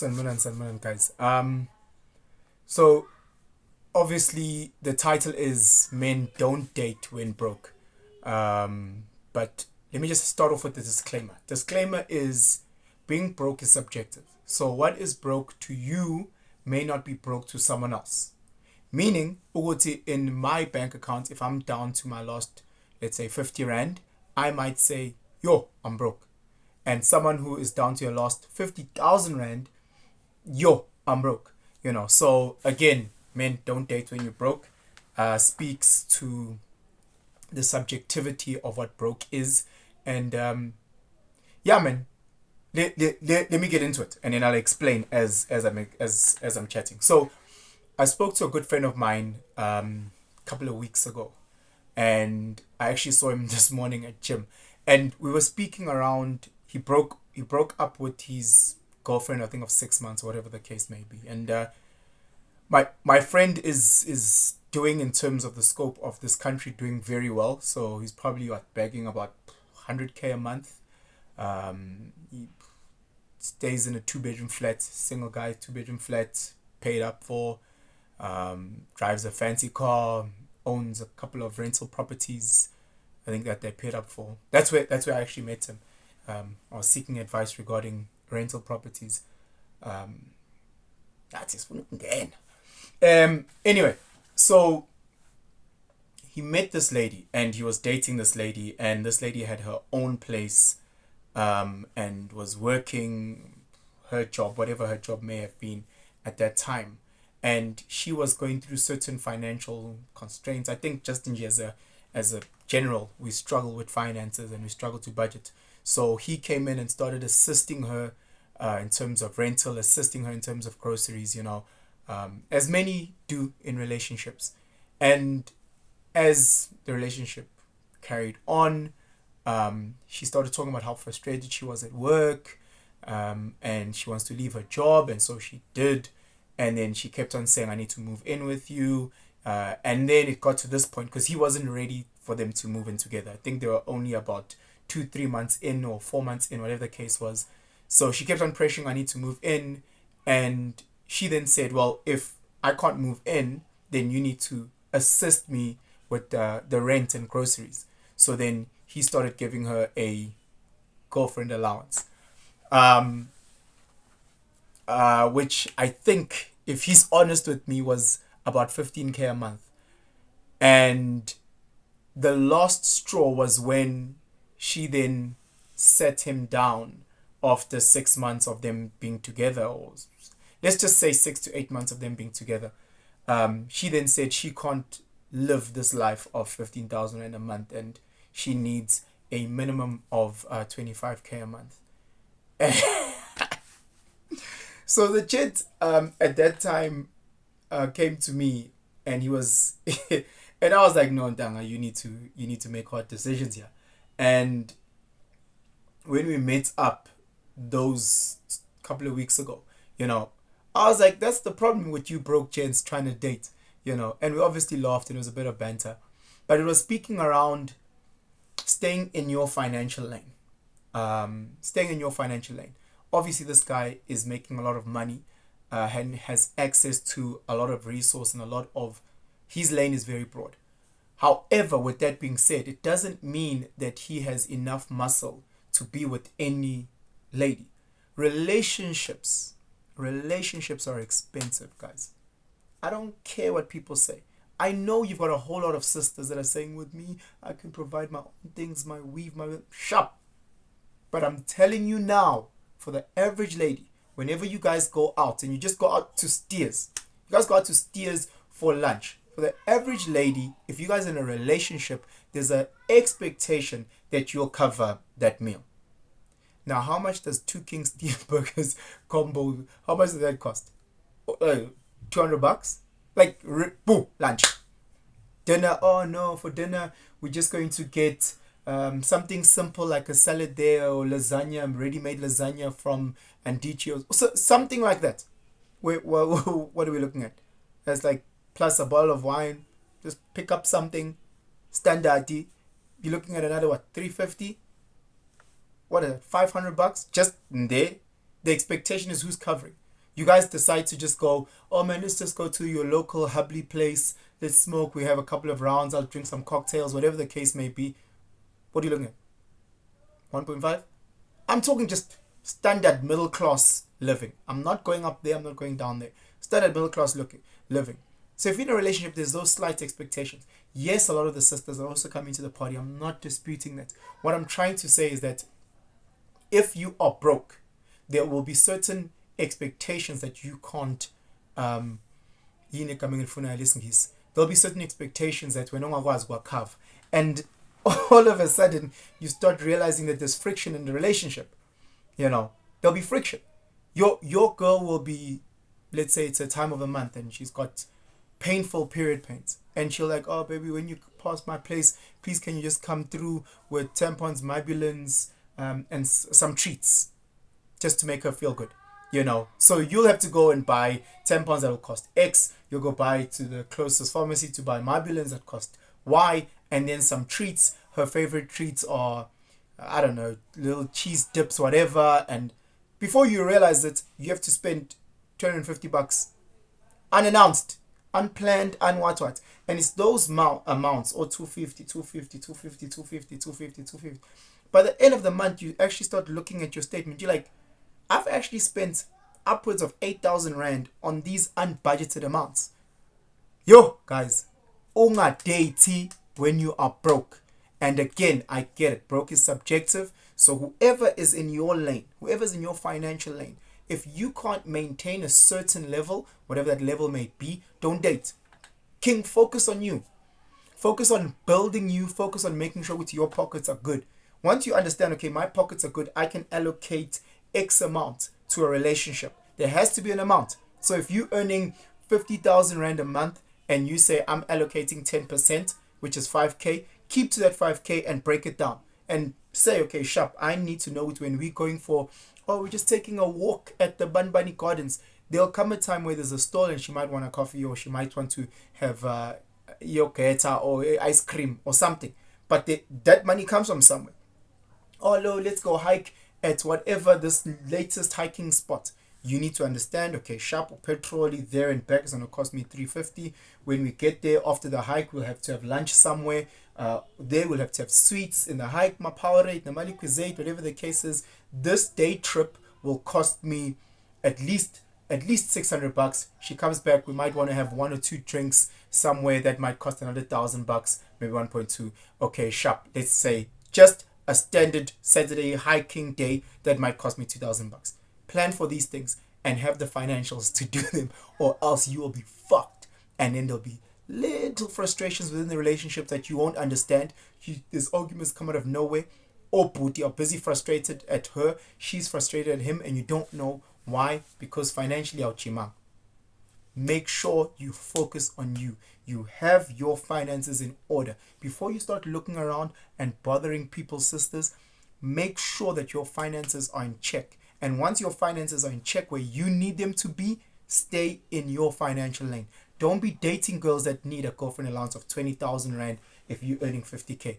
Sanmanan, guys. So obviously the title is "Men Don't Date When Broke," but let me just start off with the disclaimer. Disclaimer is being broke is subjective. So what is broke to you may not be broke to someone else. Meaning, Uguti, in my bank account, if I'm down to my last, let's say 50 rand, I might say, yo, I'm broke. And someone who is down to your last 50,000 rand, yo, I'm broke. So again, men don't date when you're broke, speaks to the subjectivity of what broke is. And yeah, man, let me get into it, and then I'll explain as I'm chatting. So I spoke to a good friend of mine a couple of weeks ago, and I actually saw him this morning at gym, and we were speaking around. He broke up with his girlfriend, I think of 6 months, whatever the case may be, and my friend is doing, in terms of the scope of this country, doing very well. So he's probably bagging about 100K a month. He stays in a two-bedroom flat, single guy, two-bedroom flat, paid up for. Drives a fancy car, owns a couple of rental properties. I think that they paid up for. That's where I actually met him. I was seeking advice regarding rental properties. That is again. Anyway, so he met this lady and he was dating this lady, and this lady had her own place, and was working her job, whatever her job may have been at that time. And she was going through certain financial constraints. I think just in as a general, we struggle with finances and we struggle to budget. So he came in and started assisting her in terms of rental, assisting her in terms of groceries, as many do in relationships. And as the relationship carried on, she started talking about how frustrated she was at work, and she wants to leave her job, and so she did. And then she kept on saying, I need to move in with you. And then it got to this point because he wasn't ready for them to move in together. I think they were only about 2-3 months in, or 4 months in, whatever the case was. So she kept on pressuring, I need to move in. And she then said, well, if I can't move in, then you need to assist me with the rent and groceries. So then he started giving her a girlfriend allowance. Which I think, if he's honest with me, was about 15K a month. And the last straw was when she then set him down after 6 months of them being together, or let's just say 6 to 8 months of them being together. She then said she can't live this life of 15,000 in a month, and she needs a minimum of 25K a month. So the kid at that time came to me, and he was and I was like, no, Ndanga, you need to make hard decisions here. And when we met up those couple of weeks ago, I was like, that's the problem with you broke gents trying to date, and we obviously laughed, and it was a bit of banter, but it was speaking around staying in your financial lane. Staying in your financial lane. Obviously, this guy is making a lot of money, and has access to a lot of resource, and a lot of his lane is very broad. However, with that being said, it doesn't mean that he has enough muscle to be with any lady. Relationships are expensive, guys. I don't care what people say. I know you've got a whole lot of sisters that are saying, with me, I can provide my own things, my weave, my shop. But I'm telling you now, for the average lady, whenever you guys go out, and you just go out to Steers, you guys go out to Steers for lunch. For the average lady, if you guys are in a relationship, there's an expectation that you'll cover that meal. Now, how much does two King Steer burgers combo? How much does that cost? $200. Like, boom, lunch. Dinner. Oh no, for dinner we're just going to get something simple like a salad there, or lasagna, ready-made lasagna from Andicchio, so something like that. What are we looking at? That's like plus a bottle of wine. Just pick up something standard. You're looking at another 350. What is it? $500 just in there. The expectation is who's covering. You guys decide to just go, oh man, let's just go to your local hubbly place. Let's smoke. We have a couple of rounds. I'll drink some cocktails, whatever the case may be. What are you looking at? 1.5? I'm talking just standard middle class living. I'm not going up there. I'm not going down there. Standard middle class living. So if you're in a relationship, there's those slight expectations. Yes, a lot of the sisters are also coming to the party. I'm not disputing that. What I'm trying to say is that if you are broke, there will be certain expectations that you can't there'll be certain expectations that when have, and all of a sudden you start realizing that there's friction in the relationship. There'll be friction. Your girl will be, let's say it's a time of the month and she's got painful period pains, and she'll like, oh baby, when you pass my place, please can you just come through with tampons, Mybulins, and some treats just to make her feel good. So you'll have to go and buy tampons that will cost X. You'll go buy to the closest pharmacy to buy Mybulins that cost Y, and then some treats. Her favorite treats are, I don't know, little cheese dips, whatever. And before you realize it, you have to spend $250 unannounced, unplanned, and what. And it's those amounts, or 250. By the end of the month, you actually start looking at your statement. You're like, I've actually spent upwards of 8,000 Rand on these unbudgeted amounts. Yo, guys, unga date when you are broke. And again, I get it. Broke is subjective. So whoever is in your lane, whoever's in your financial lane, if you can't maintain a certain level, whatever that level may be, don't date. King, focus on you. Focus on building you. Focus on making sure your pockets are good. Once you understand, okay, my pockets are good, I can allocate X amount to a relationship. There has to be an amount. So if you're earning 50,000 Rand a month and you say I'm allocating 10%, which is 5K, keep to that 5K and break it down. And say, okay, Sharp, I need to know it when we're going for, we're just taking a walk at the Banbani Gardens. There'll come a time where there's a stall and she might want a coffee, or she might want to have yogurt or ice cream or something. But that money comes from somewhere. Oh no, let's go hike at whatever this latest hiking spot. You need to understand, okay, Sharp or petrol there and back is going to cost me 350. When we get there after the hike, we'll have to have lunch somewhere. There we'll have to have sweets in the hike, my power rate, the Mali Cuisine, whatever the case is. This day trip will cost me at least $600. She comes back, we might want to have 1 or 2 drinks somewhere that might cost another $1,000, maybe 1.2. Okay, Sharp, let's say just a standard Saturday hiking day that might cost me $2,000. Plan for these things and have the financials to do them, or else you will be fucked. And then there'll be little frustrations within the relationship that you won't understand. These arguments come out of nowhere. Or Booty, you're busy frustrated at her, she's frustrated at him, and you don't know why. Because financially out chimang. Make sure you focus on you. You have your finances in order. Before you start looking around and bothering people's sisters, make sure that your finances are in check. And once your finances are in check where you need them to be, stay in your financial lane. Don't be dating girls that need a girlfriend allowance of 20,000 Rand if you're earning 50K.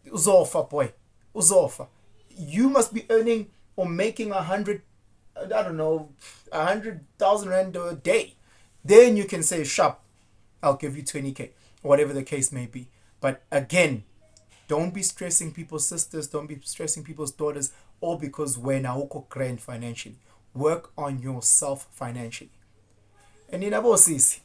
Uzofa, boy. Uzofa. You must be earning or making 100,000 Rand a day. Then you can say, Sharp, I'll give you 20K, or whatever the case may be. But again, don't be stressing people's sisters, don't be stressing people's daughters, all because we're now grand financially. Work on yourself financially. And Nina Bosisi,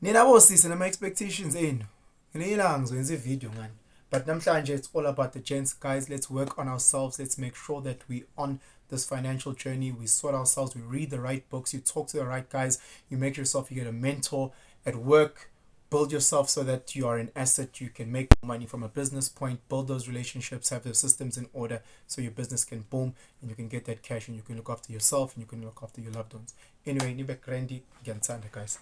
and my expectations in. Video, man. But namhlanje it's all about the gents, guys. Let's work on ourselves. Let's make sure that we on this financial journey. We sort ourselves. We read the right books. You talk to the right guys. You make yourself. You get a mentor at work. Build yourself so that you are an asset. You can make money from a business point. Build those relationships. Have the systems in order so your business can boom and you can get that cash and you can look after yourself and you can look after your loved ones. Anyway, Nibe Grandi, guys.